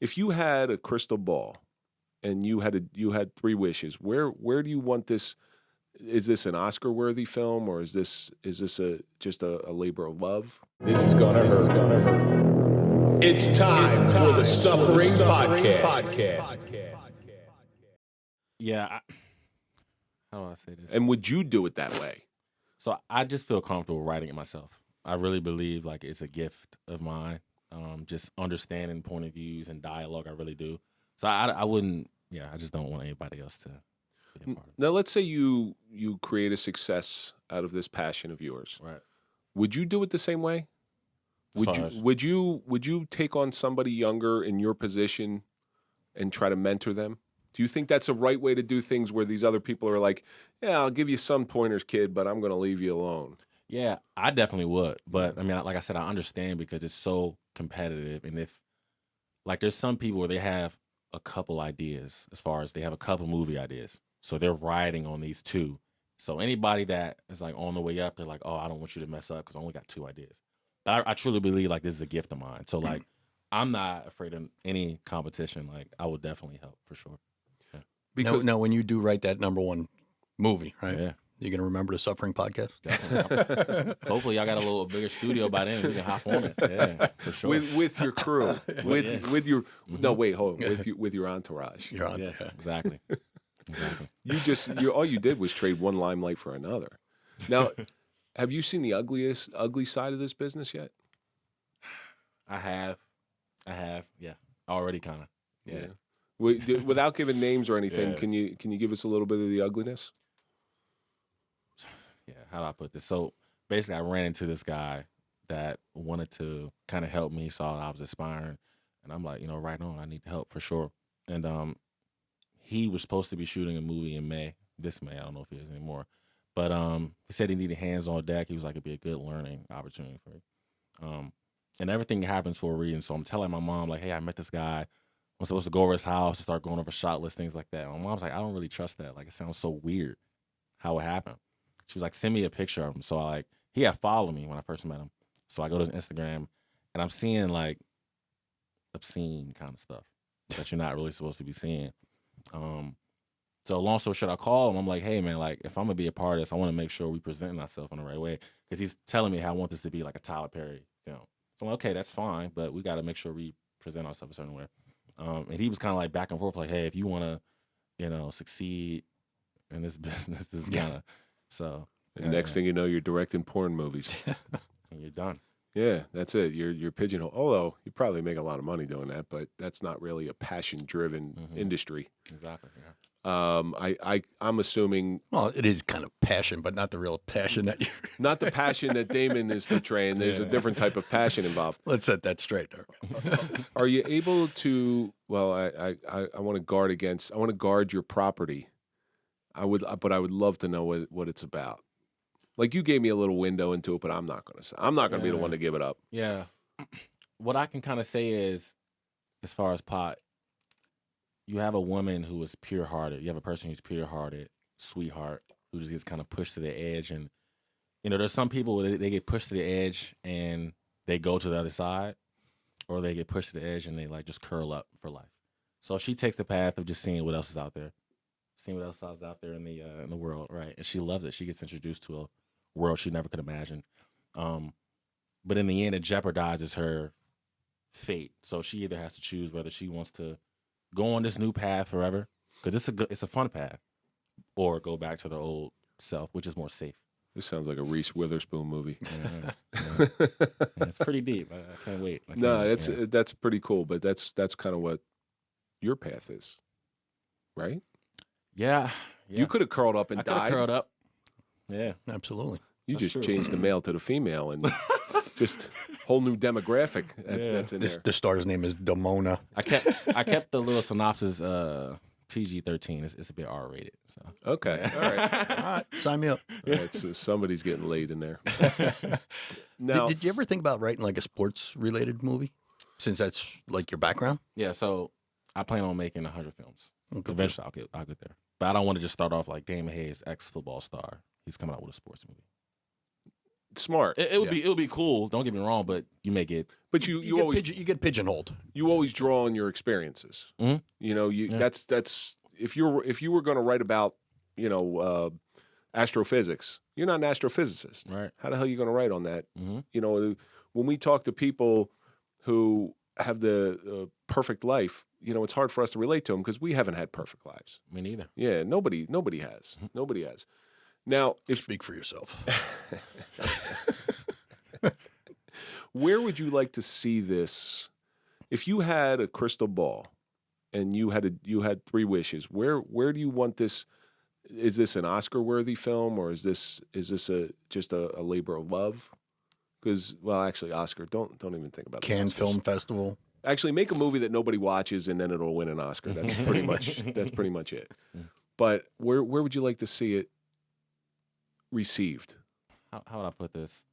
If you had a crystal ball and you had 3 wishes, where do you want this? Is this an Oscar-worthy film, or is this just a labor of love? This is gonna hurt. It's time for the Suffering Podcast. Yeah. How do I say this? And would you do it that way? So I just feel comfortable writing it myself. I really believe like it's a gift of mine. Just understanding point of views and dialogue. I really do. So I wouldn't. Yeah, I just don't want anybody else to be a part of it. Now, let's say you create a success out of this passion of yours. Right. Would you do it the same way? Would you take on somebody younger in your position and try to mentor them? Do you think that's a right way to do things where these other people are like, yeah, I'll give you some pointers, kid, but I'm going to leave you alone? Yeah, I definitely would. But I mean, like I said, I understand because it's so competitive. And if like there's some people where they have a couple ideas as far as they have a couple movie ideas. So they're riding on these 2. So anybody that is like on the way up, they're like, oh, I don't want you to mess up because I only got 2 ideas. But I truly believe like this is a gift of mine. So like I'm not afraid of any competition. Like I would definitely help for sure. Yeah. Because now, when you do write that #1 movie, right? Yeah. You're going to remember the Suffering Podcast? Definitely. Hopefully y'all got a little bigger studio by then and we can hop on it. Yeah, for sure. With your crew. with your no, wait, hold on. With your entourage. Your entourage. Yeah, exactly. Exactly. All you did was trade one limelight for another. Now, have you seen the ugly side of this business yet? I have. Yeah. Already kind of. Yeah. Without giving names or anything, Yeah. can you give us a little bit of the ugliness? Yeah, how do I put this? So basically I ran into this guy that wanted to kind of help me, saw I was aspiring, and I'm like, right on, I need help for sure. And he was supposed to be shooting a movie in this May, I don't know if he is anymore. But he said he needed hands on deck. He was like, it'd be a good learning opportunity for me. And everything happens for a reason. So I'm telling my mom, like, hey, I met this guy. I'm supposed to go over his house, start going over shot lists, things like that. My mom's like, I don't really trust that. Like, it sounds so weird how it happened. She was like, send me a picture of him. So he had followed me when I first met him. So I go to his Instagram and I'm seeing like obscene kind of stuff that you're not really supposed to be seeing. So long story short, I call him. I'm like, hey man, like if I'm gonna be a part of this, I want to make sure we present ourselves in the right way. Because he's telling me how I want this to be like a Tyler Perry film. So I'm like, okay, that's fine, but we got to make sure we present ourselves a certain way. And he was kind of like back and forth, like, hey, if you want to, succeed in this business, this is kind of so. And next thing you know, you're directing porn movies. And you're done. Yeah, that's it. You're pigeonholed. Although you probably make a lot of money doing that, but that's not really a passion-driven industry. Exactly. Yeah. I'm assuming. Well, it is kind of passion, but not the real passion that you're. Not the passion that Damon is portraying. There's a different type of passion involved. Let's set that straight. Are you able to? Well, I want to guard against. I want to guard your property. But I would love to know what it's about. Like you gave me a little window into it, but I'm not going to be the one to give it up. Yeah. What I can kind of say is, as far as pot, you have a woman who is pure-hearted. You have a person who's pure-hearted, sweetheart, who just gets kind of pushed to the edge. And, there's some people they get pushed to the edge and they go to the other side, or they get pushed to the edge and they like just curl up for life. So she takes the path of just seeing what else is out there, seeing what else is out there in the world, right? And she loves it. She gets introduced to a world she never could imagine. But in the end, it jeopardizes her fate. So she either has to choose whether she wants to go on this new path forever, because it's a fun path, or go back to the old self, which is more safe. This sounds like a Reese Witherspoon movie. Yeah. It's pretty deep. I can't wait. That's pretty cool, but that's kind of what your path is, right? Yeah. You could have curled up and died. I could have curled up. Yeah, absolutely. You just changed the male to the female and just whole new demographic that's in there. The star's name is Damona. I kept the little synopsis PG-13. It's a bit R-rated. So. Okay, all right, sign me up. All right, so somebody's getting laid in there. Now, did you ever think about writing like a sports-related movie, since that's like your background? Yeah, so I plan on making 100 films. Okay. Eventually, I'll get there. But I don't want to just start off like Damon Hayes, ex-football star. He's coming out with a sports movie. smart. It would be cool. Don't get me wrong, but you may get. But you get pigeonholed. You always draw on your experiences. Mhm. You know, that's if you were going to write about, astrophysics, you're not an astrophysicist. Right. How the hell are you going to write on that? Mm-hmm. You know, when we talk to people who have the perfect life, it's hard for us to relate to them because we haven't had perfect lives. Me neither. Yeah, nobody has. Mm-hmm. Nobody has. Now, Speak for yourself. where would you like to see this? If you had a crystal ball and you had three wishes, where do you want this? Is this an Oscar-worthy film, or is this just a labor of love? Because, well, actually, Oscar, don't even think about Cannes Oscars. Film Festival. Actually, make a movie that nobody watches, and then it'll win an Oscar. That's pretty much it. But where would you like to see it received? How would I put this?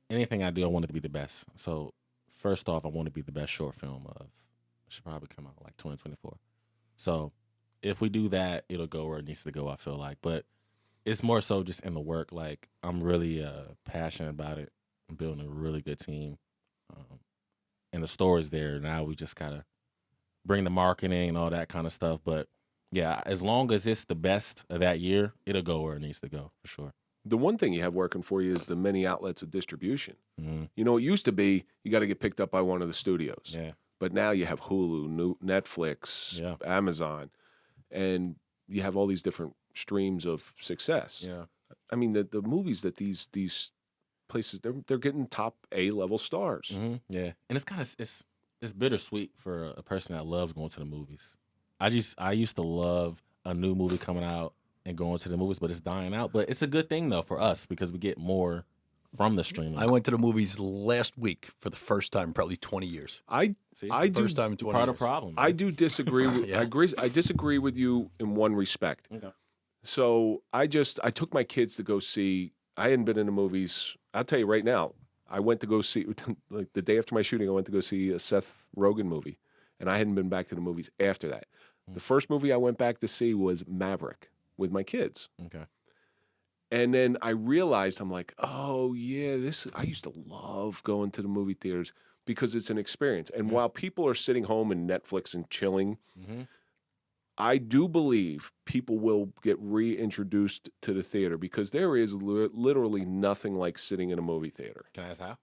Anything I do, I want it to be the best. So first off, I want it to be the best short film of. It should probably come out like 2024. So if we do that, it'll go where it needs to go, I feel like. But it's more so just in the work. Like, I'm really passionate about it. I'm building a really good team. And the story's there. Now we just gotta bring the marketing and all that kind of stuff. But yeah, as long as it's the best of that year, it'll go where it needs to go, for sure. The one thing you have working for you is the many outlets of distribution. Mm-hmm. It used to be you got to get picked up by one of the studios. Yeah. But now you have Hulu, Netflix, Amazon, and you have all these different streams of success. Yeah. I mean, the movies that these places, they're getting top A-level stars. Mm-hmm. Yeah. And it's kind of it's bittersweet for a person that loves going to the movies. I used to love a new movie coming out and going to the movies, but it's dying out. But it's a good thing, though, for us because we get more from the streaming. I went to the movies last week for the first time in probably 20 years. First time in 20 part years. of the problem. I do disagree. I disagree with you in one respect. Okay. So I took my kids to go see. I hadn't been in the movies. I'll tell you right now. I went to go see, like the day after my shooting, I went to go see a Seth Rogen movie, and I hadn't been back to the movies after that. The first movie I went back to see was Maverick with my kids. Okay. And then I realized, I'm like, oh yeah, I used to love going to the movie theaters because it's an experience. And while people are sitting home and Netflix and chilling, I do believe people will get reintroduced to the theater because there is literally nothing like sitting in a movie theater. Can I ask how?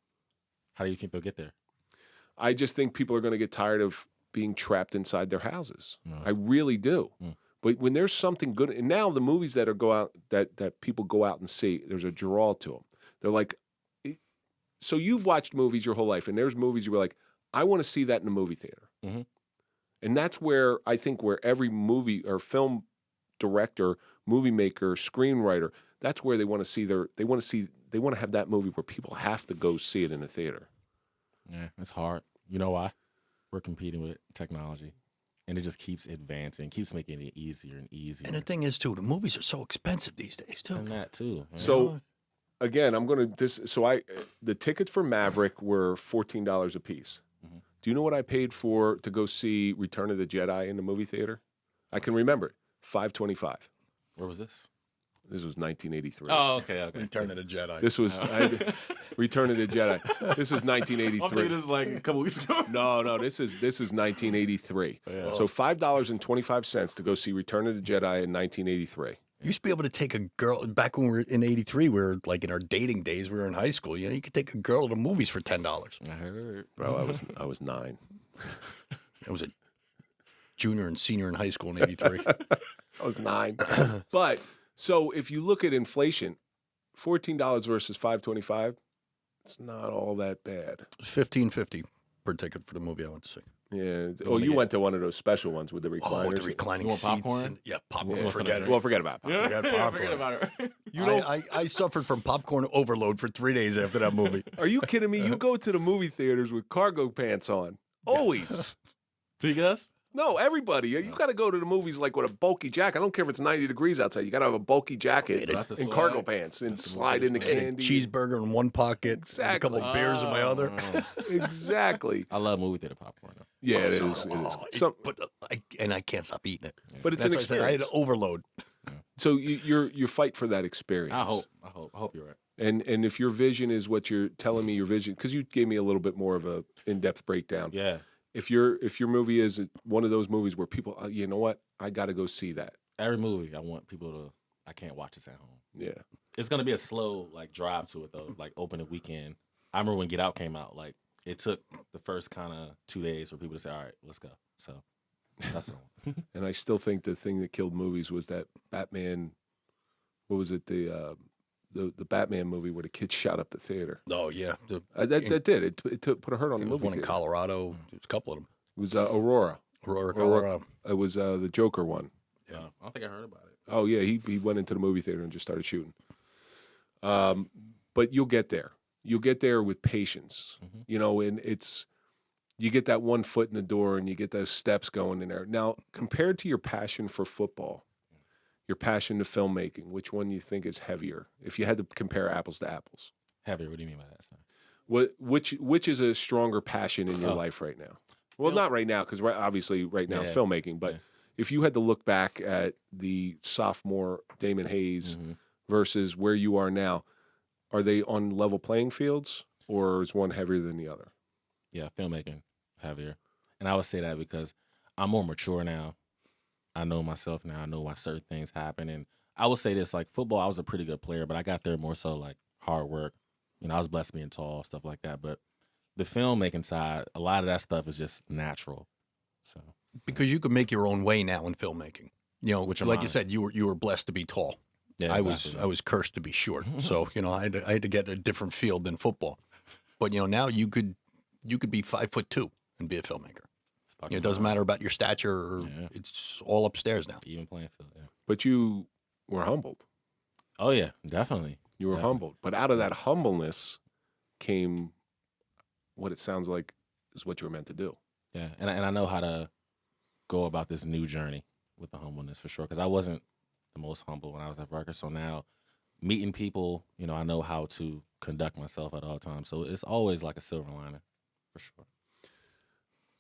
How do you think they'll get there? I just think people are going to get tired of being trapped inside their houses. No. I really do. But when there's something good, and now the movies that people go out and see, there's a draw to them. They're like, so you've watched movies your whole life, and there's movies you were like, I want to see that in a movie theater. Mm-hmm. And that's where I think where every movie or film director, movie maker, screenwriter, that's where they want to have that movie where people have to go see it in a theater. Yeah, it's hard. You know why? We're competing with technology. And it just keeps advancing, keeps making it easier and easier. And the thing is, too, the movies are so expensive these days, too. And that, too. Yeah. So, again, the tickets for Maverick were $14 a piece. Mm-hmm. Do you know what I paid to go see Return of the Jedi in the movie theater? I can remember it, $5.25. Where was this? This was 1983. Oh, okay. Return of the Jedi. This was Return of the Jedi. This is 1983. Okay, this is like a couple weeks ago. No, this is 1983. Yeah. So $5.25 to go see Return of the Jedi in 1983. You used to be able to take a girl back when we were in '83. We were like in our dating days. We were in high school. You could take a girl to the movies for $10. I heard, bro. I was 9. I was a junior and senior in high school in '83. I was 9. But so if you look at inflation, $14 versus $5.25, it's not all that bad. $15.50 per ticket for the movie I went to see. Yeah. You went to one of those special ones with the recliners. Oh, with the reclining You want seats. popcorn? Popcorn. Yeah. Forget it. Well, forget about popcorn. Forget about it. I suffered from popcorn overload for 3 days after that movie. Are you kidding me? You go to the movie theaters with cargo pants on. Always. Do you guess? No, everybody. You got to go to the movies like with a bulky jacket. I don't care if it's 90 degrees outside. You got to have a bulky jacket and cargo pants and slide in the candy. And a cheeseburger in one pocket. Exactly. And a couple of beers in my other. Exactly. I love movie theater popcorn, though. Yeah, it is. I can't stop eating it. But it's That's an why I said I experience. had overload. So you fight for that experience. I hope hope you're right. And if your vision is what you're telling me, your vision, because you gave me a little bit more of a in-depth breakdown. Yeah. If your movie is one of those movies where people, you know what, I got to go see that. Every movie, I want people to. I can't watch this at home. Yeah. It's gonna be a slow drive to it though. Like opening weekend. I remember when Get Out came out. Like it took the first kind of 2 days for people to say, "All right, let's go." So that's what I want. And I still think the thing that killed movies was that Batman. What was it? The Batman movie where the kid shot up the theater. Oh yeah, That did it. Put a hurt on the there was movie one in theater. Colorado. There's a couple of them. It was Aurora. Aurora, Colorado. It was the Joker one. Yeah, I don't think I heard about it. Oh yeah, he went into the movie theater and just started shooting. But you'll get there. You'll get there with patience. Mhm. You know, and you get that one foot in the door and you get those steps going in there. Now, compared to your passion for football, your passion to filmmaking, which one do you think is heavier? If you had to compare apples to apples, Heavier. What do you mean by that? Sorry. which is a stronger passion in your Oh. life right now? Well, Film- not right now because obviously right now it's Yeah. filmmaking. But Yeah. if you had to look back at the sophomore Damon Hayes Mhm. versus where you are now, are they on level playing fields or is one heavier than the other? Yeah, filmmaking heavier, and I would say that because I'm more mature now. I know myself now. I know why certain things happen, and I would say this: like football, I was a pretty good player, but I got there more so like hard work. You know, I was blessed being tall, stuff like that. But the filmmaking side, a lot of that stuff is just natural. So Because you could make your own way now in filmmaking. You know, Which I'm like you honest. said, you were blessed to be tall. yeah, I exactly. was cursed to be short. So I had to get a different field than football. But now you could be 5'2" and be a filmmaker. It's fucking It doesn't wild. matter about your stature. Or Yeah. It's all upstairs now. Even playing field. Yeah. But you were humbled. Oh yeah, definitely. You were Definitely. humbled. But out of that humbleness came what it sounds like is what you were meant to do. Yeah, and I know how to go about this new journey with the humbleness for sure. Because I wasn't the most humble when I was at Rutgers. So now, meeting people, I know how to conduct myself at all times. So it's always like a silver lining, for sure.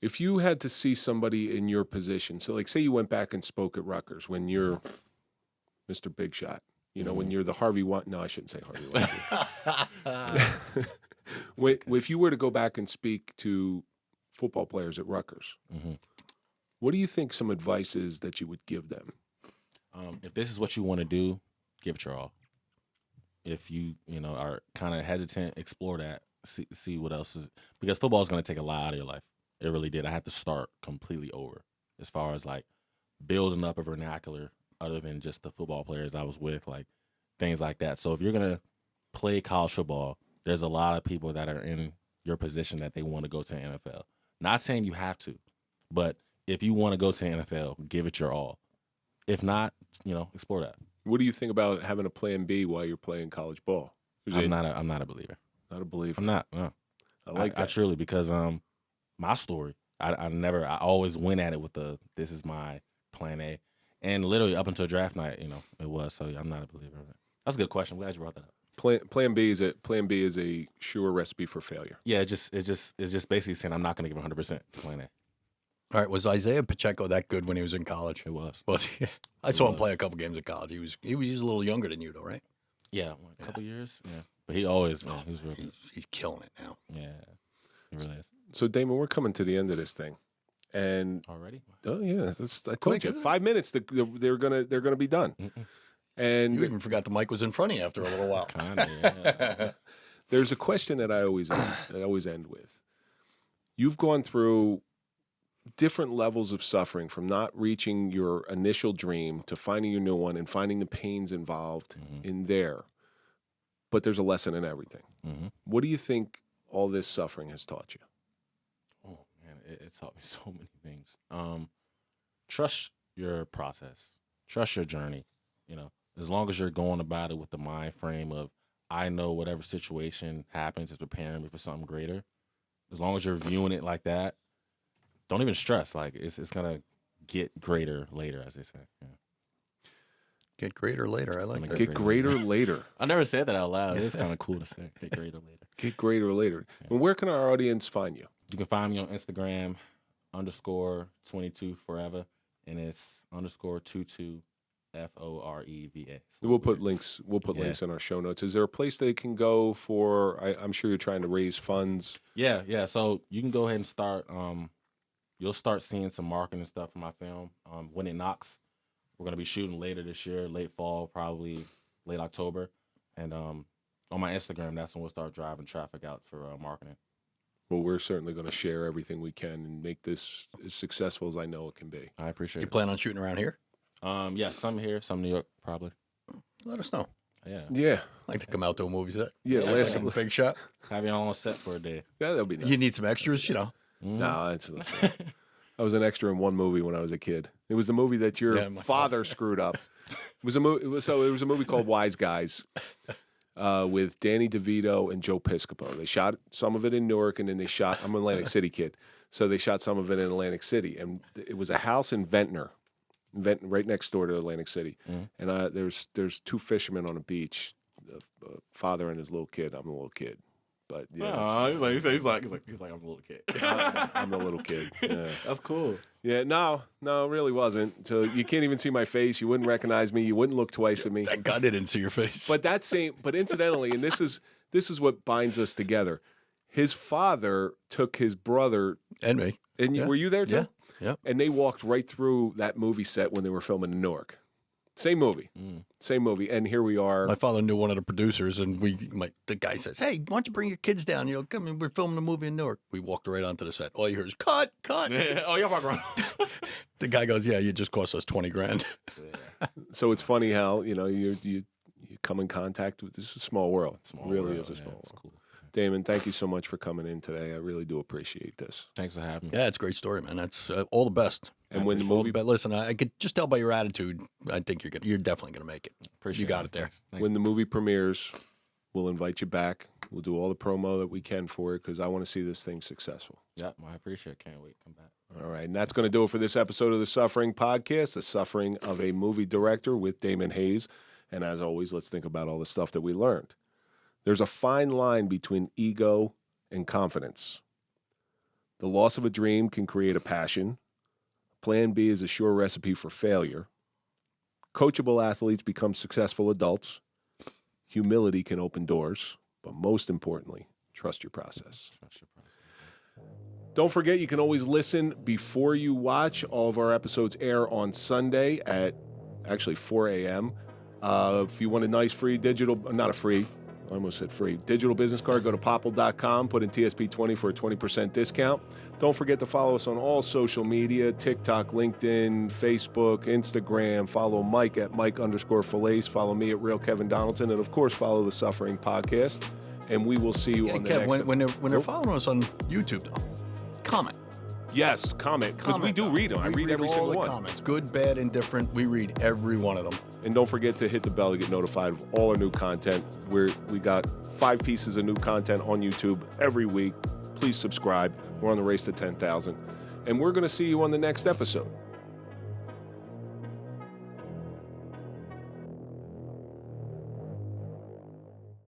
If you had to see somebody in your position, so like say you went back and spoke at Rutgers when you're Mr. Big Shot, when you're the Harvey Weinstein. No, I shouldn't say Harvey Weinstein. If you were to go back and speak to football players at Rutgers, hmm what do you think some advice is that you would give them? If this is what you want to do, give it your all. If you are kind of hesitant, explore that. See what else is, because football is going to take a lot out of your life. It really did. I had to start completely over as far as like building up a vernacular other than just the football players I was with, like things like that. So if you're going to play college football, there's a lot of people that are in your position that they want to go to the NFL. Not saying you have to, but if you want to go to the NFL, give it your all. If not, explore that. What do you think about having a plan B while you're playing college ball? I'm not a believer. Not a believer. I'm not. No. I like I that. truly, because my story, I always went at it with this is my plan A, and literally up until draft night, it was. So I'm not a believer of it. That's a good question. I'm glad you brought that up. Plan B is a sure recipe for failure. Yeah, it's just basically saying I'm not going to give 100% to plan A. All right, was Isaiah Pacheco that good when he was in college? It was. Was he? I saw him play a couple games in college. He was a little younger than you, though, right? Yeah, a couple years. Yeah, but he always he was real good. He's killing it now. Yeah, he really is. So Damon, we're coming to the end of this thing, and Already? oh yeah, I told Quick, you isn't it? 5 minutes. They're gonna be done. Mm-mm. And You even forgot the mic was in front of you after a little while. Kinda, yeah. there's a question that I always end with. You've gone through different levels of suffering, from not reaching your initial dream to finding your new one and finding the pains involved Mhm. in there. But there's a lesson in everything. Mm-hmm. What do you think all this suffering has taught you? Oh man, it taught me so many things. Trust your process. Trust your journey. As long as you're going about it with the mind frame of, I know whatever situation happens is preparing me for something greater. As long as you're viewing it like that, don't even stress. Like it's gonna get greater later, as they say. Yeah. Get greater later. I like gonna that. Get greater later. I never said that out loud. It's kind of cool to say. Get greater later. Get greater later. And where can our audience find you? You can find me on Instagram _22forever, and it's _22 Foreva. We'll put links. We'll put links in our show notes. Is there a place they can go for? I'm sure you're trying to raise funds. Yeah. So you can go ahead and start. You'll start seeing some marketing stuff for my film. When It Knocks, we're gonna be shooting later this year, late fall, probably late October, and on my Instagram, that's when we'll start driving traffic out for marketing. Well, we're certainly going to share everything we can and make this as successful as I know it can be. I appreciate You it. plan on shooting around here? Yeah, some here, some New York, probably. Let us know. Yeah. Yeah. I'd like to come out to a movie set. Yeah. Yeah, Last Have a big shot. Have you on set for a day. Yeah, that'll be nice. You need some extras, No, that's I was an extra in one movie when I was a kid. It was the movie that your father screwed up. It was a movie. It was a movie called Wise Guys with Danny DeVito and Joe Piscopo. They shot some of it in Newark, and then they shot. I'm an Atlantic City kid, so they shot some of it in Atlantic City, and it was a house in Ventnor, right next door to Atlantic City. And there's two fishermen on a beach, a father and his little kid. I'm a little kid. But yeah, he's like I'm a little kid. I'm the little kid. Yeah. That's cool. Yeah, no, it really wasn't. So you can't even see my face. You wouldn't recognize me. You wouldn't look twice at me. Thank God I didn't see your face. But incidentally, and this is what binds us together. His father took his brother and me. And were you there too? Yeah. And they walked right through that movie set when they were filming in Newark. Same movie. And here we are. My father knew one of the producers, and the guy says, "Hey, why don't you bring your kids down? Come in, we're filming a movie in Newark." We walked right onto the set. All you hear is cut. Yeah. Oh, y'all around. The guy goes, "Yeah, you just cost us $20,000." So it's funny how you come in contact with this is a small world. Really is a small world. Cool. Damon, thank you so much for coming in today. I really do appreciate this. Thanks for having me. Yeah, it's a great story, man. That's all the best. And when the movie, listen, I could just tell by your attitude. I think you're definitely gonna make it. Appreciate you got it there. Thanks. When the movie premieres, we'll invite you back. We'll do all the promo that we can for it because I want to see this thing successful. Yeah, I appreciate it. Can't wait to come back. All right, and that's going to do it for this episode of The Suffering Podcast, The Suffering of a Movie Director with Damon Hayes. And as always, let's think about all the stuff that we learned. There's a fine line between ego and confidence. The loss of a dream can create a passion. Plan B is a sure recipe for failure. Coachable athletes become successful adults. Humility can open doors. But most importantly, trust your process. Don't forget, you can always listen before you watch. All of our episodes air on Sunday at actually 4 a.m. If you want a nice free digital, not a free, I almost said free, digital business card, go to popple.com, put in TSP20 for a 20% discount. Don't forget to follow us on all social media, TikTok, LinkedIn, Facebook, Instagram. Follow Mike at Mike_Failace. Follow me at Real Kevin Donaldson. And, of course, follow The Suffering Podcast. And we will see you on the Kev, next... when they're following us on YouTube, though, comment. Yes, comment, because we do read them. I read every single one. Comments, good, bad, indifferent. We read every one of them. And don't forget to hit the bell to get notified of all our new content. We got 5 pieces of new content on YouTube every week. Please subscribe. We're on the race to 10,000. And we're going to see you on the next episode.